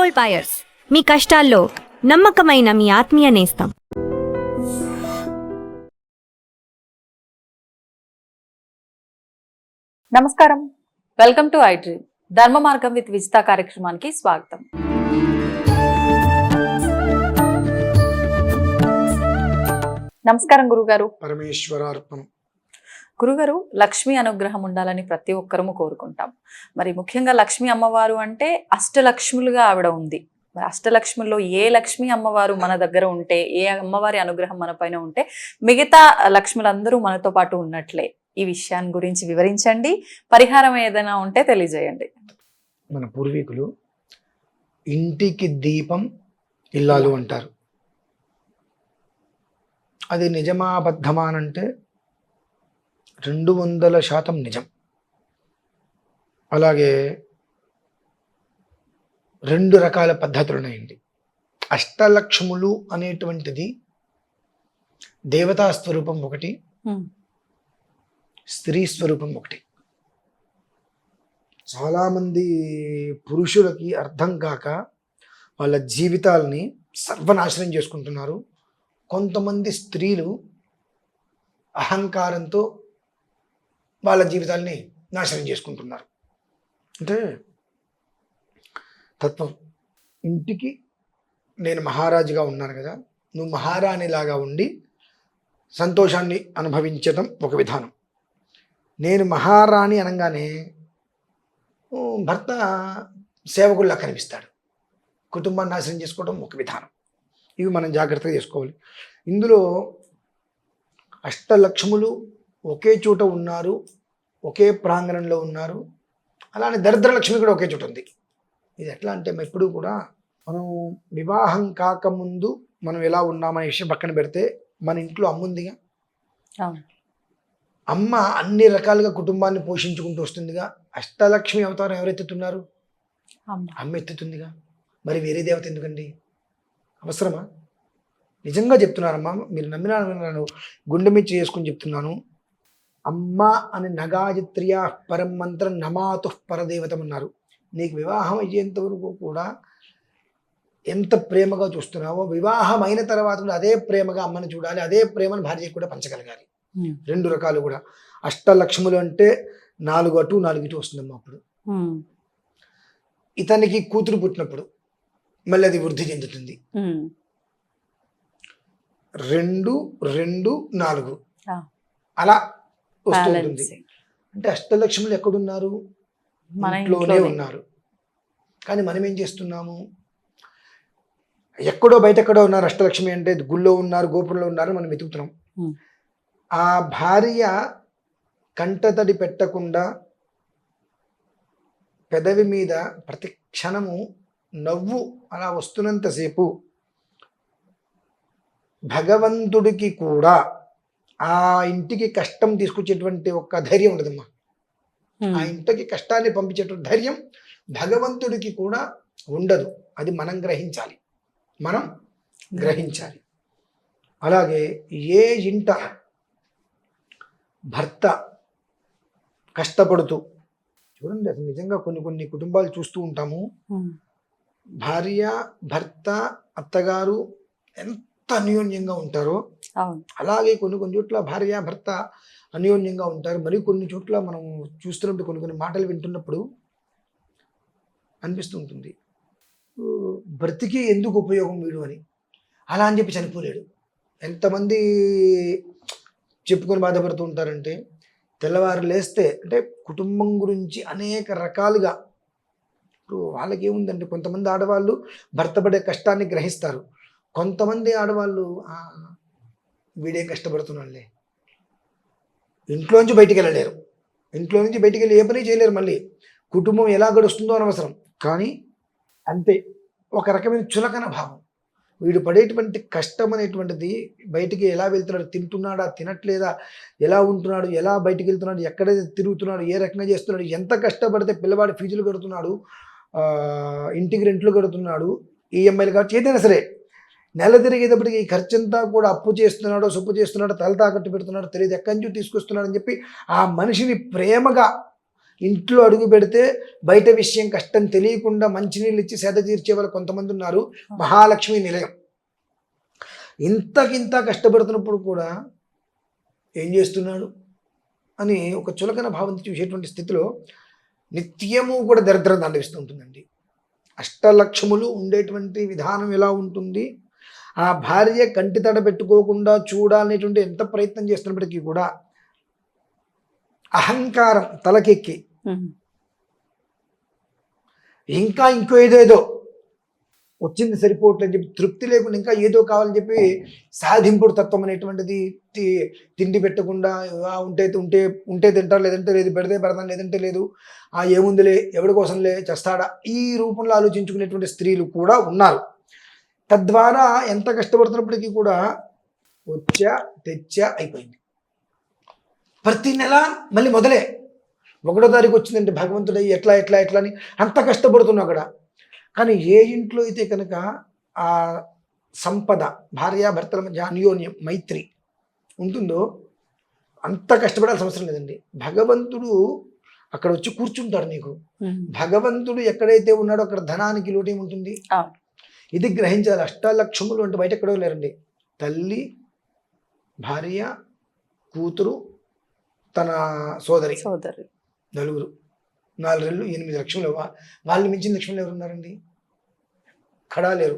Gold buyers, మీ కష్టాల్లో నమ్మకమైన మీ ఆత్మీయ నేస్తం. నమస్కారం, వెల్కమ్ టు ఐ డ్రీమ్. ధర్మ మార్గం విత్ విజిత కార్యక్రమానికి స్వాగతం. నమస్కారం గురుగారు. పరమేశ్వరార్పణం. గురుగారు, లక్ష్మీ అనుగ్రహం ఉండాలని ప్రతి ఒక్కరము కోరుకుంటాం. మరి ముఖ్యంగా లక్ష్మీ అమ్మవారు అంటే అష్టలక్ష్ములుగా ఆవిడ ఉంది. మరి అష్టలక్ష్ముల్లో ఏ లక్ష్మీ అమ్మవారు మన దగ్గర ఉంటే, ఏ అమ్మవారి అనుగ్రహం మన పైన ఉంటే మిగతా లక్ష్ములందరూ మనతో పాటు ఉన్నట్లే. ఈ విషయాన్ని గురించి వివరించండి. పరిహారం ఏదైనా ఉంటే తెలియజేయండి. మన పూర్వీకులు ఇంటికి దీపం ఇల్లాలు అంటారు. అది నిజమా అబద్ధమా అంటే 200% నిజం. అలాగే 2 రకాల పద్ధతులు ఉన్నాయండి. అష్టలక్ష్ములు అనేటువంటిది దేవతా స్వరూపం ఒకటి, స్త్రీ స్వరూపం ఒకటి. చాలామంది పురుషులకి అర్థం కాక వాళ్ళ జీవితాలని సర్వనాశనం చేసుకుంటున్నారు. కొంతమంది స్త్రీలు అహంకారంతో వాళ్ళ జీవితాల్ని నాశనం చేసుకుంటున్నారు. అంటే తత్వం. ఇంటికి నేను మహారాజుగా ఉన్నాను కదా, నువ్వు మహారాణిలాగా ఉండి సంతోషాన్ని అనుభవించడం ఒక విధానం. నేను మహారాణి అనగానే భర్త సేవకుల్లా కనిపిస్తాడు. కుటుంబాన్ని నాశనం చేసుకోవడం ఒక విధానం. ఇవి మనం జాగ్రత్తగా చేసుకోవాలి. ఇందులో అష్టలక్ష్ములు ఒకే చోట ఉన్నారు, ఒకే ప్రాంగణంలో ఉన్నారు. అలానే దరిద్రలక్ష్మి కూడా ఒకే చోట ఉంది. ఇది ఎట్లా అంటే ఎప్పుడు కూడా మనం వివాహం కాకముందు మనం ఎలా ఉన్నామనే విషయం పక్కన పెడితే, మన ఇంట్లో అమ్మ ఉందిగా, అమ్మ అన్ని రకాలుగా కుటుంబాన్ని పోషించుకుంటూ వస్తుందిగా. అష్టలక్ష్మి అవతారం ఎవరెత్తుతున్నారు? అమ్మ ఎత్తుతుందిగా. మరి వేరే దేవత ఎందుకండి? అవసరమా? నిజంగా చెప్తున్నారమ్మా, మీరు నమ్మినా నన్ను గుండె మీద చేసుకుని చెప్తున్నాను. అమ్మ అని నగాయత్ర్యా పరం మంత్రం నమాతు పరదేవతం అన్నారు. నీకు వివాహం అయ్యేంత వరకు కూడా ఎంత ప్రేమగా చూస్తున్నావో, వివాహం అయిన తర్వాత కూడా అదే ప్రేమగా అమ్మని చూడాలి, అదే ప్రేమను భార్యకు కూడా పంచగలగాలి. 2 రకాలు కూడా. అష్టలక్ష్ములు అంటే 4 అటు 4 ఇటు వస్తుందమ్మా. అప్పుడు ఇతనికి కూతురు పుట్టినప్పుడు మళ్ళీ అది వృద్ధి చెందుతుంది. 2, 2, 4 అలా వస్తుంది. అంటే అష్టలక్ష్ములు ఎక్కడున్నారు? మన ఇంట్లోనే ఉన్నారు. కానీ మనం ఏం చేస్తున్నాము? ఎక్కడో బయట ఎక్కడో ఉన్నారు అష్టలక్ష్మి అంటే, గుళ్ళో ఉన్నారు, గోపురంలో ఉన్నారు, మనం వెతుకుతున్నాం. ఆ భార్య కంటతడి పెట్టకుండా పెదవి మీద ప్రతి క్షణము నవ్వు అలా వస్తున్నంతసేపు భగవంతుడికి కూడా ఆ ఇంటికి కష్టం తీసుకొచ్చేటువంటి ఒక ధైర్యం ఉండదమ్మా. ఆ ఇంటికి కష్టాన్ని పంపించేటువంటి ధైర్యం భగవంతుడికి కూడా ఉండదు. అది మనం గ్రహించాలి, మనం గ్రహించాలి. అలాగే ఏ ఇంట భర్త కష్టపడుతూ, చూడండి అసలు నిజంగా కొన్ని కుటుంబాలు చూస్తూ ఉంటాము. భార్య, భర్త, అత్తగారు ఎంత అన్యోన్యంగా ఉంటారో అలాగే కొన్ని చోట్ల భార్య భర్త అన్యోన్యంగా ఉంటారు. మరి కొన్ని చోట్ల మనం చూస్తున్నప్పుడు కొన్ని మాటలు వింటున్నప్పుడు అనిపిస్తూ ఉంటుంది, బ్రతికి ఎందుకు ఉపయోగం వీడు అని. అలా అని చెప్పి చనిపోలేడు. ఎంతమంది చెప్పుకొని బాధపడుతూ ఉంటారంటే, తెల్లవారు లేస్తే అంటే కుటుంబం గురించి అనేక రకాలుగా. ఇప్పుడు వాళ్ళకి ఏముందంటే, కొంతమంది ఆడవాళ్ళు భర్త పడే కష్టాన్ని గ్రహిస్తారు. కొంతమంది ఆడవాళ్ళు వీడే కష్టపడుతున్నాడులే, ఇంట్లోంచి బయటికి వెళ్ళలేరు. ఇంట్లో నుంచి బయటికి వెళ్ళి ఏ పని చేయలేరు. మళ్ళీ కుటుంబం ఎలా గడుస్తుందో అనవసరం. కానీ అంతే, ఒక రకమైన చులకన భావం. వీడు పడేటువంటి కష్టం అనేటువంటిది, బయటికి ఎలా వెళ్తున్నాడు, తింటున్నాడా తినట్లేదా, ఎలా ఉంటున్నాడు, ఎలా బయటికి వెళ్తున్నాడు, ఎక్కడ తిరుగుతున్నాడు, ఏ రకంగా చేస్తున్నాడు, ఎంత కష్టపడితే పిల్లవాడి ఫీజులు కడుతున్నాడు, ఇంటికి రెంట్లు కడుతున్నాడు, ఈఎంఐలు కావచ్చు, ఏదైనా సరే నెల తిరిగేటప్పటికి ఈ ఖర్చంతా కూడా అప్పు చేస్తున్నాడో సొప్పు చేస్తున్నాడో తల తాకట్టు పెడుతున్నాడో తెలియదు, ఎక్కడి నుంచి తీసుకొస్తున్నాడు అని చెప్పి ఆ మనిషిని ప్రేమగా ఇంట్లో అడుగు పెడితే బయట విషయం కష్టం తెలియకుండా మంచినీళ్ళు ఇచ్చి సేద తీర్చే వాళ్ళు కొంతమంది ఉన్నారు. మహాలక్ష్మి నిలయం. ఇంతకింత కష్టపడుతున్నప్పుడు కూడా ఏం చేస్తున్నాడు అని ఒక చులకన భావంతో చూసేటువంటి స్థితిలో నిత్యము కూడా దరిద్రం తాండవిస్తూ ఉంటుందండి. అష్టలక్ష్ములు ఉండేటువంటి విధానం ఎలా ఉంటుంది, ఆ భార్య కంటి తడ పెట్టుకోకుండా చూడాలనేటువంటి ఎంత ప్రయత్నం చేస్తున్నప్పటికీ కూడా అహంకారం తలకెక్కి ఇంకా ఇంకో ఏదేదో వచ్చింది సరిపోవట్లని చెప్పి తృప్తి లేకుండా ఇంకా ఏదో కావాలని చెప్పి సాధింపుడు తత్వం అనేటువంటిది తిండి పెట్టకుండా ఉంటే ఉంటే ఉంటే తింటారు, లేదంటే లేదు, పెడితే పెడతాను, లేదంటే లేదు, ఏముందిలే, ఎవరి కోసంలే చేస్తాడా, ఈ రూపంలో ఆలోచించుకునేటువంటి స్త్రీలు కూడా ఉన్నారు. తద్వారా ఎంత కష్టపడుతున్నప్పటికీ కూడా వచ్చా తెచ్చా అయిపోయింది. ప్రతి నెల మళ్ళీ మొదలే. 1వ తారీఖు వచ్చిందంటే భగవంతుడు ఎట్లా ఎట్లా ఎట్లా అని అంత కష్టపడుతున్నావు అక్కడ. కానీ ఏ ఇంట్లో అయితే కనుక ఆ సంపద, భార్యాభర్తల మధ్య అన్యోన్యం, మైత్రి ఉంటుందో అంత కష్టపడాల్సిన అవసరం లేదండి. భగవంతుడు అక్కడ వచ్చి కూర్చుంటాడు నీకు. భగవంతుడు ఎక్కడైతే ఉన్నాడో అక్కడ ధనానికి లోటు ఏముంటుంది. ఇది గ్రహించాలి. అష్టలక్ష్ములు అంటే బయట ఎక్కడో లేరండి. తల్లి, భార్య, కూతురు, తన సోదరి, నలుగురు, 4 రెళ్ళు 8 లక్షలు. వాళ్ళని మించిన లక్ష్ములు ఎవరు ఉన్నారండి? ఎక్కడా లేరు.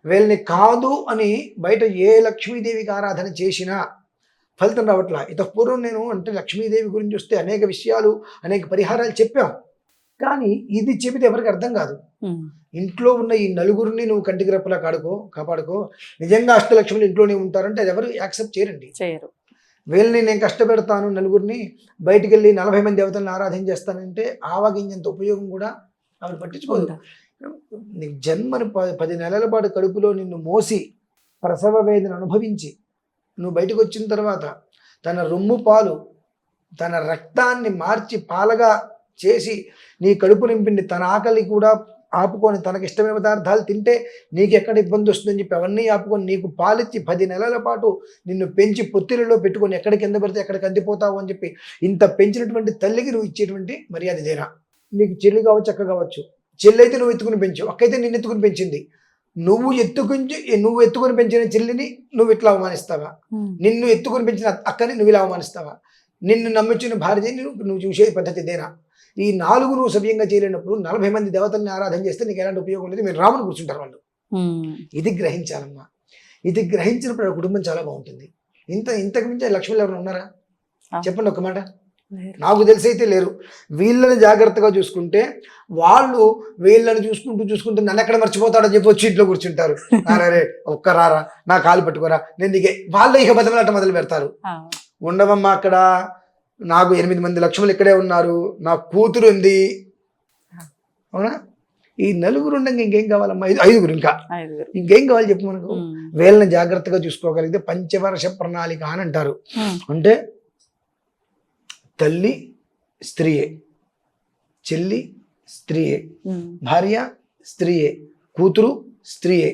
వీళ్ళని కాదు అని బయట ఏ లక్ష్మీదేవికి ఆరాధన చేసినా ఫలితం రావట్లా. పూర్వం నేను అంటే లక్ష్మీదేవి గురించి వస్తే అనేక విషయాలు, అనేక పరిహారాలు చెప్పాం. కానీ ఇది చెబితే ఎవరికి అర్థం కాదు. ఇంట్లో ఉన్న ఈ నలుగురిని నువ్వు కంటికి రెప్పలా కాపాడుకో. నిజంగా అష్టలక్ష్ములు ఇంట్లోనే ఉంటారంటే అది ఎవరు యాక్సెప్ట్ చేయరు. వీళ్ళని నేను కష్టపెడతాను, నలుగురిని బయటికి వెళ్ళి 40 మంది దేవతలను ఆరాధన చేస్తానంటే ఆవాగించేంత ఉపయోగం కూడా ఆవిడ పట్టించుకోదు. నీ జన్మను 10 నెలల పాటు కడుపులో నిన్ను మోసి ప్రసవ వేదన అనుభవించి నువ్వు బయటకు వచ్చిన తర్వాత తన రొమ్ము పాలు, తన రక్తాన్ని మార్చి పాలగా చేసి నీ కడుపు నింపింది. తన ఆకలి కూడా ఆపుకొని తనకి ఇష్టమైన పదార్థాలు తింటే నీకు ఎక్కడ ఇబ్బంది వస్తుందని చెప్పి అవన్నీ ఆపుకొని నీకు పాలిచ్చి 10 నెలల పాటు నిన్ను పెంచి పొత్తిరిలో పెట్టుకొని ఎక్కడ కింద పెడితే ఎక్కడికి అందిపోతావు అని చెప్పి ఇంత పెంచినటువంటి తల్లికి నువ్వు ఇచ్చేటువంటి మర్యాద ఇదేనా? నీకు చెల్లి కావచ్చు, అక్క కావచ్చు. చెల్లి అయితే నువ్వు ఎత్తుకుని పెంచావు, అక్క అయితే నిన్ను ఎత్తుకుని పెంచింది. నువ్వు ఎత్తుకుని పెంచిన చెల్లిని నువ్వు ఇట్లా అవమానిస్తావా? నిన్ను ఎత్తుకుని పెంచిన అక్కని నువ్వు ఇలా అవమానిస్తావా? నిన్ను నమ్మించిన భార్యని నువ్వు చూసే పద్ధతి ఇదేనా? ఈ 4 నువ్వు సవ్యంగా చేయలేనప్పుడు 40 మంది దేవతల్ని ఆరాధన చేస్తే నీకు ఎలాంటి ఉపయోగం లేదు. మీరు రాముని కూర్చుంటారు వాళ్ళు. ఇది గ్రహించాలమ్మా. ఇది గ్రహించినప్పుడు ఆ కుటుంబం చాలా బాగుంటుంది. ఇంతకు మించి లక్ష్మీలు ఎవరైనా ఉన్నారా? చెప్పండి ఒక్క మాట. నాకు తెలిసి అయితే లేరు. వీళ్ళని జాగ్రత్తగా చూసుకుంటే వాళ్ళు వీళ్ళని చూసుకుంటూ నన్ను ఎక్కడ మర్చిపోతాడో చెప్పి వచ్చి ఇంట్లో కూర్చుంటారు. అరే ఒక్క రారా, నా కాలు పట్టుకోరా, నేను దిగే వాళ్ళు ఇక బదమలాట మొదలు పెడతారు. ఉండవమ్మా, అక్కడ నాకు 8 మంది లక్ష్ములు ఇక్కడే ఉన్నారు, నా కూతురు ఉంది. అవునా? ఈ 4 ఉండగా ఇంకేం కావాలమ్మా? 5 ఇంకా ఇంకేం కావాలి చెప్పు మనకు. వీళ్ళని జాగ్రత్తగా చూసుకోగలిగితే పంచవర్ష ప్రణాళిక అని అంటారు. అంటే తల్లి స్త్రీయే, చెల్లి స్త్రీయే, భార్య స్త్రీయే, కూతురు స్త్రీయే.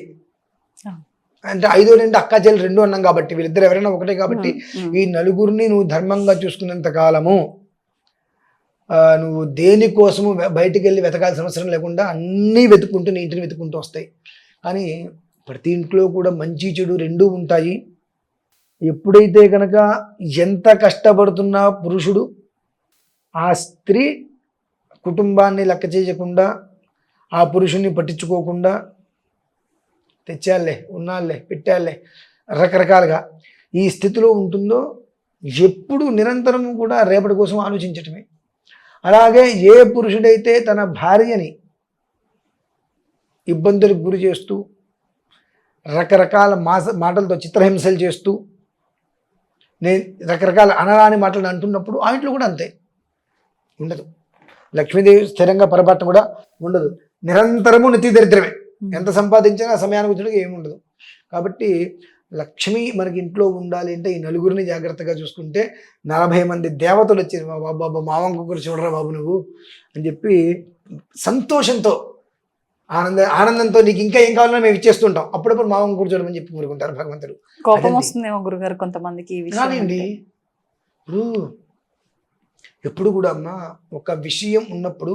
అంటే 5 2 అక్క చెల్లి 2 అన్నాం కాబట్టి వీళ్ళిద్దరు ఎవరైనా ఒకటే కాబట్టి ఈ 4 నువ్వు ధర్మంగా చూసుకున్నంత కాలము నువ్వు దేనికోసము బయటికి వెళ్ళి వెతకాల్సిన అవసరం లేకుండా అన్నీ వెతుక్కుంటూ నీ ఇంటిని వెతుక్కుంటూ వస్తాయి. కానీ ప్రతి ఇంట్లో కూడా మంచి చెడు 2 ఉంటాయి. ఎప్పుడైతే కనుక ఎంత కష్టపడుతున్నా పురుషుడు ఆ స్త్రీ కుటుంబాన్ని లెక్క చేయకుండా ఆ పురుషుణ్ణి పట్టించుకోకుండా తెచ్చాలే, ఉన్నాళ్ళే, పెట్టాలే, రకరకాలుగా ఈ స్థితిలో ఉంటుందో ఎప్పుడు నిరంతరం కూడా రేపటి కోసం ఆలోచించటమే. అలాగే ఏ పురుషుడైతే తన భార్యని ఇబ్బందులకు గురి చేస్తూ రకరకాల మాటలతో చిత్రహింసలు చేస్తూ రకరకాల అనరాని మాటలు అంటున్నప్పుడు ఆ ఇంట్లో కూడా అంతే ఉండదు. లక్ష్మీదేవి స్థిరంగా పొరపాటు కూడా ఉండదు. నిరంతరము నిత్య దరిద్రమే. ఎంత సంపాదించినా సమయానికి వచ్చినట్టుగా ఏమి ఉండదు. కాబట్టి లక్ష్మి మనకి ఇంట్లో ఉండాలి అంటే ఈ 4 జాగ్రత్తగా చూసుకుంటే 40 మంది దేవతలు వచ్చారు. బాబా మావంకు గురించి చూడరా బాబు నువ్వు అని చెప్పి సంతోషంతో ఆనందంతో నీకు ఇంకా ఏం కావాలన్నా మేము ఇచ్చేస్తుంటాం. అప్పుడప్పుడు మావంకు కూర్చోడమని చెప్పి కోరుకుంటారు భగవంతుడు. కోపం వస్తుందేమో గురుగారు కొంతమందికి. కానివ్వండి, ఇప్పుడు ఎప్పుడు కూడా అమ్మ ఒక విషయం ఉన్నప్పుడు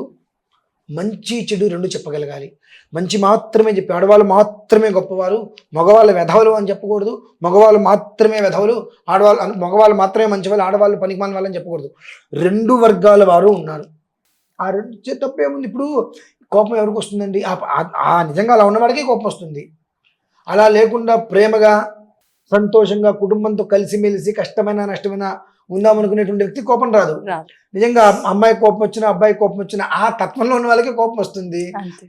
మంచి చెడు రెండు చెప్పగలగాలి. మంచి మాత్రమే చెప్పి ఆడవాళ్ళు మాత్రమే గొప్పవారు, మగవాళ్ళు వెధవలు అని చెప్పకూడదు. మగవాళ్ళు మాత్రమే వెధవలు, మగవాళ్ళు మాత్రమే మంచివాళ్ళు, ఆడవాళ్ళు పనికిమాలిన వాళ్ళని చెప్పకూడదు. రెండు వర్గాల వారు ఉన్నారు. ఆ రెండు తప్పేముంది? ఇప్పుడు కోపం ఎవరికి వస్తుందండి? ఆ నిజంగా అలా ఉన్నవాడికి కోపం వస్తుంది. అలా లేకుండా ప్రేమగా సంతోషంగా కుటుంబంతో కలిసిమెలిసి కష్టమైన నష్టమైన ఉందామనుకునేటువంటి వ్యక్తి కోపం రాదు. నిజంగా అమ్మాయి కోపం వచ్చినా అబ్బాయి కోపం వచ్చినా ఆ తత్వంలో ఉన్న వాళ్ళకి కోపం వస్తుంది.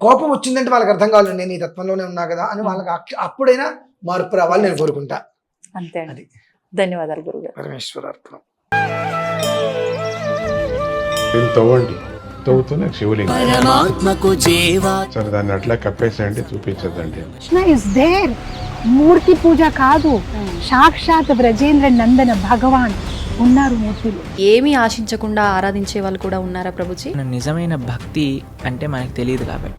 కోపం వచ్చిందంటే వాళ్ళకి అర్థం కావాలి, నేను ఈ తత్వంలోనే ఉన్నా కదా అని వాళ్ళకి అప్పుడైనా మార్పు రావాలని నేను కోరుకుంటా. అంతే. అది. ధన్యవాదాలు గురుగారు. పరమేశ్వరార్పణం. దీన్ని తవ్వండి, తవ్వుతూనే శివలింగం. పరమాత్మకు జీవా సరే దాన్ని అట్లా కప్పేసేయండి, చూపించదండి. Krishna is there. మూర్తి పూజ కాదు, సాక్షాత్ బ్రజేంద్ర నందన భగవాన్ ఉన్నారు మూర్తిలో. ఏమీ ఆశించకుండా ఆరాధించే వాళ్ళు కూడా ఉన్నారా ప్రభుజీ? నిజమైన భక్తి అంటే మనకు తెలియదు కాబట్టి